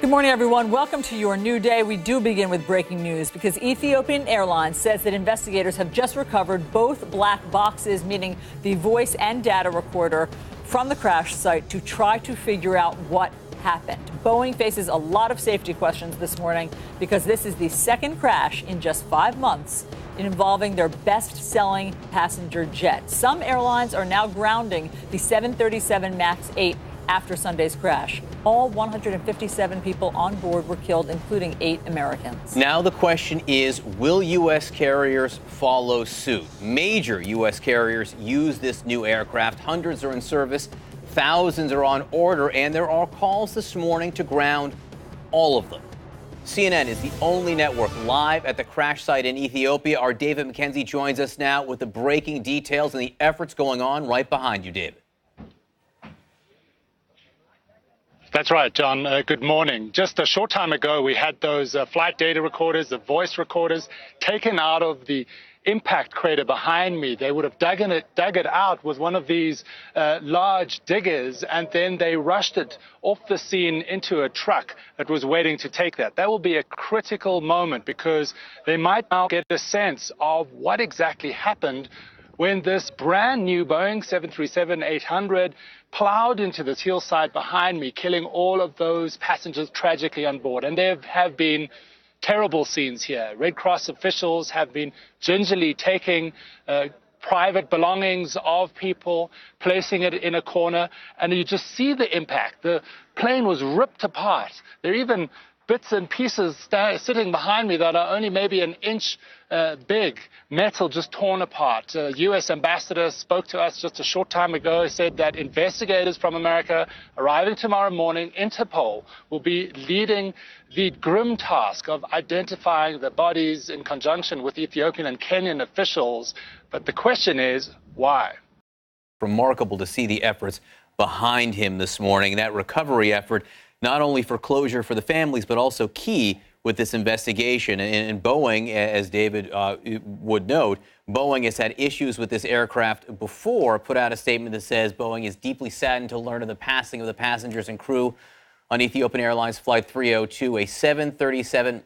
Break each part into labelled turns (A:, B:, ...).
A: Good morning, everyone. Welcome to your new day. We do begin with breaking news because Ethiopian Airlines says that investigators have just recovered both black boxes, meaning the voice and data recorder, from the crash site to try to figure out what happened. Boeing faces a lot of safety questions this morning because this is the second crash in just 5 months involving their best-selling passenger jet. Some airlines are now grounding the 737 MAX 8 after Sunday's crash. All 157 people on board were killed, including 8 Americans.
B: Now the question is, will U.S. carriers follow suit? Major U.S. carriers use this new aircraft. Hundreds are in service, thousands are on order, and there are calls this morning to ground all of them. CNN is the only network live at the crash site in Ethiopia. Our David McKenzie joins us now with the breaking details and the efforts going on right behind you, David.
C: That's right, John. Good morning. Just a short time ago, we had those flight data recorders, the voice recorders, taken out of the impact crater behind me. They would have dug it out with one of these large diggers, and then they rushed it off the scene into a truck that was waiting to take that. That will be a critical moment because they might now get a sense of what exactly happened when this brand new Boeing 737-800 plowed into this hillside behind me, killing all of those passengers tragically on board. And there have been terrible scenes here. Red Cross officials have been gingerly taking private belongings of people, placing it in a corner, and you just see the impact. The plane was ripped apart. There are even bits and pieces sitting behind me that are only maybe an inch big, metal just torn apart. U.S. ambassador spoke to us just a short time ago. He said that investigators from America arriving tomorrow morning, Interpol, will be leading the grim task of identifying the bodies in conjunction with Ethiopian and Kenyan officials. But the question is, why?
B: Remarkable to see the efforts behind him this morning. That recovery effort, not only for closure for the families, but also key with this investigation. And Boeing, as David would note, Boeing has had issues with this aircraft before, put out a statement that says Boeing is deeply saddened to learn of the passing of the passengers and crew on Ethiopian Airlines Flight 302, a 737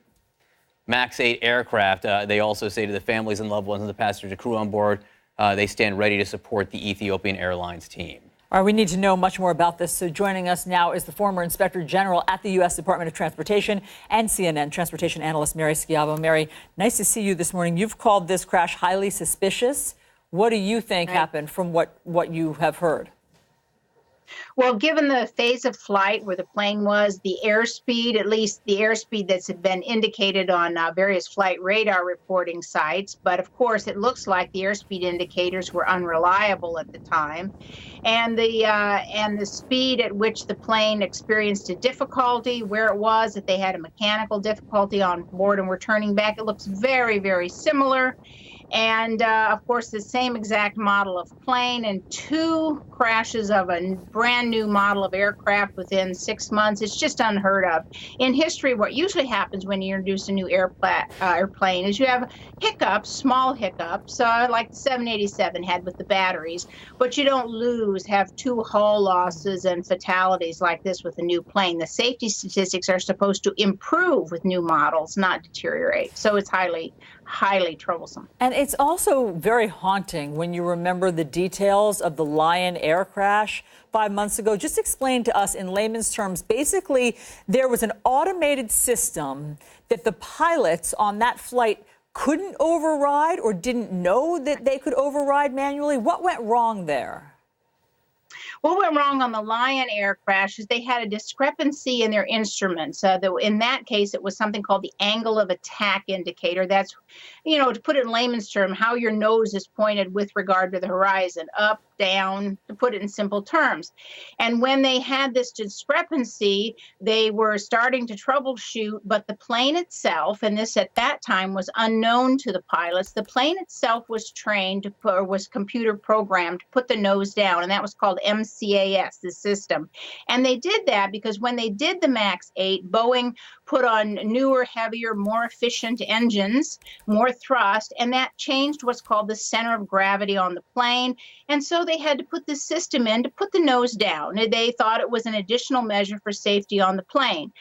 B: MAX 8 aircraft. They also say to the families and loved ones of the passengers and crew on board, they stand ready to support the Ethiopian Airlines team.
A: All right, we need to know much more about this. So joining us now is the former Inspector General at the U.S. Department of Transportation and CNN transportation analyst Mary Schiavo. Mary, nice to see you this morning. You've called this crash highly suspicious. What do you think happened from what you have heard?
D: Well, given the phase of flight where the plane was, the airspeed, at least the airspeed that's been indicated on various flight radar reporting sites, but of course it looks like the airspeed indicators were unreliable at the time, and the speed at which the plane experienced a difficulty, where it was, that they had a mechanical difficulty on board and were turning back, it looks very, very similar. And, of course, the same exact model of plane and 2 crashes of a brand new model of aircraft within 6 months. It's just unheard of. In history, what usually happens when you introduce a new airplane is you have hiccups, small hiccups, like the 787 had with the batteries, but you don't have 2 hull losses and fatalities like this with a new plane. The safety statistics are supposed to improve with new models, not deteriorate. So it's highly, highly troublesome.
A: And it's also very haunting when you remember the details of the Lion Air crash 5 months ago. Just explain to us in layman's terms. Basically, there was an automated system that the pilots on that flight couldn't override or didn't know that they could override manually. What went wrong there?
D: What went wrong on the Lion Air crash is they had a discrepancy in their instruments. In that case, it was something called the angle of attack indicator. That's, to put it in layman's term, how your nose is pointed with regard to the horizon, up, down, to put it in simple terms. And when they had this discrepancy, they were starting to troubleshoot, but the plane itself, and this at that time was unknown to the pilots, the plane itself was trained to put, or was computer programmed to put the nose down, and that was called MCAS, the system. And they did that because when they did the MAX 8, Boeing put on newer, heavier, more efficient engines, more thrust, and that changed what's called the center of gravity on the plane. And so they had to put the system in to put the nose down. They thought it was an additional measure for safety on the plane.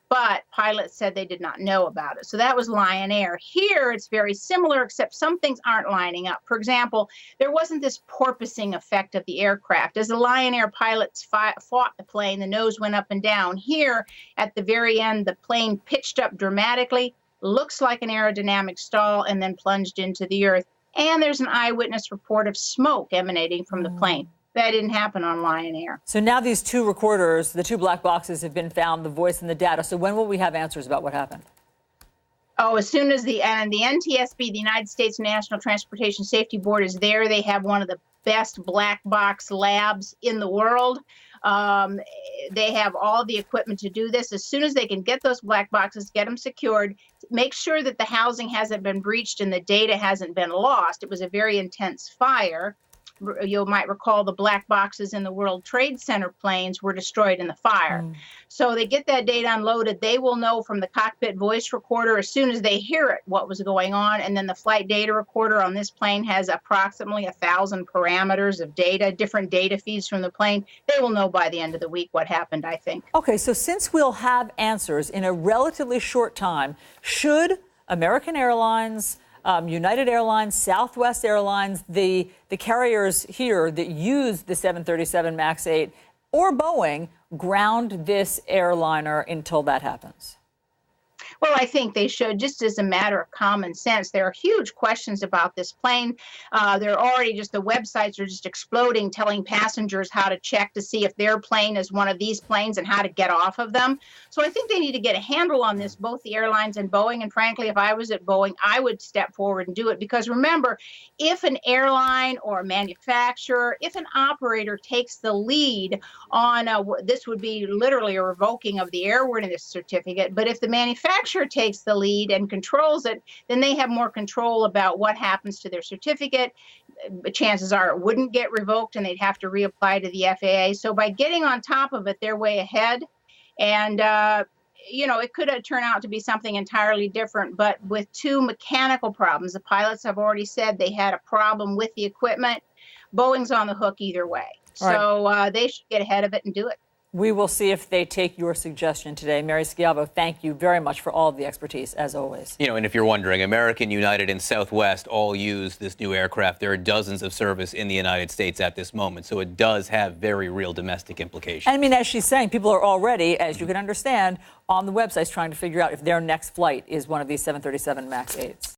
D: but pilots said they did not know about it. So that was Lion Air. Here, it's very similar, except some things aren't lining up. For example, there wasn't this porpoising effect of the aircraft. As the Lion Air pilots fought the plane, the nose went up and down. Here, at the very end, the plane pitched up dramatically, looks like an aerodynamic stall, and then plunged into the earth. And there's an eyewitness report of smoke emanating from the plane. That didn't happen on Lion Air.
A: So now these two recorders, the two black boxes, have been found, the voice and the data. So when will we have answers about what happened?
D: Oh, as soon as the NTSB, the United States National Transportation Safety Board, is there. They have one of the best black box labs in the world. They have all the equipment to do this. As soon as they can get those black boxes, get them secured, make sure that the housing hasn't been breached and the data hasn't been lost. It was a very intense fire. You might recall the black boxes in the World Trade Center planes were destroyed in the fire. So they get that data unloaded. They will know from the cockpit voice recorder as soon as they hear it what was going on. And then the flight data recorder on this plane has approximately 1,000 parameters of data, different data feeds from the plane. They will know by the end of the week what happened, I think.
A: Okay, so since we'll have answers in a relatively short time, should American Airlines, United Airlines, Southwest Airlines, the carriers here that use the 737 MAX 8 or Boeing ground this airliner until that happens?
D: Well, I think they should, just as a matter of common sense. There are huge questions about this plane. They're already just, the websites are just exploding, telling passengers how to check to see if their plane is one of these planes and how to get off of them. So I think they need to get a handle on this, both the airlines and Boeing. And frankly, if I was at Boeing, I would step forward and do it. Because remember, if an airline or a manufacturer, if an operator takes the lead on, this would be literally a revoking of the airworthiness certificate. But if the manufacturer takes the lead and controls it, then they have more control about what happens to their certificate. Chances are it wouldn't get revoked and they'd have to reapply to the FAA. So by getting on top of it, they're way ahead. And, it could turn out to be something entirely different. But with two mechanical problems, the pilots have already said they had a problem with the equipment. Boeing's on the hook either way. So they should get ahead of it and do it.
A: We will see if they take your suggestion today. Mary Schiavo, thank you very much for all of the expertise, as always.
B: And if you're wondering, American, United, and Southwest all use this new aircraft. There are dozens of service in the United States at this moment, so it does have very real domestic implications.
A: I mean, as she's saying, people are already, as you can understand, on the websites trying to figure out if their next flight is one of these 737 MAX 8s.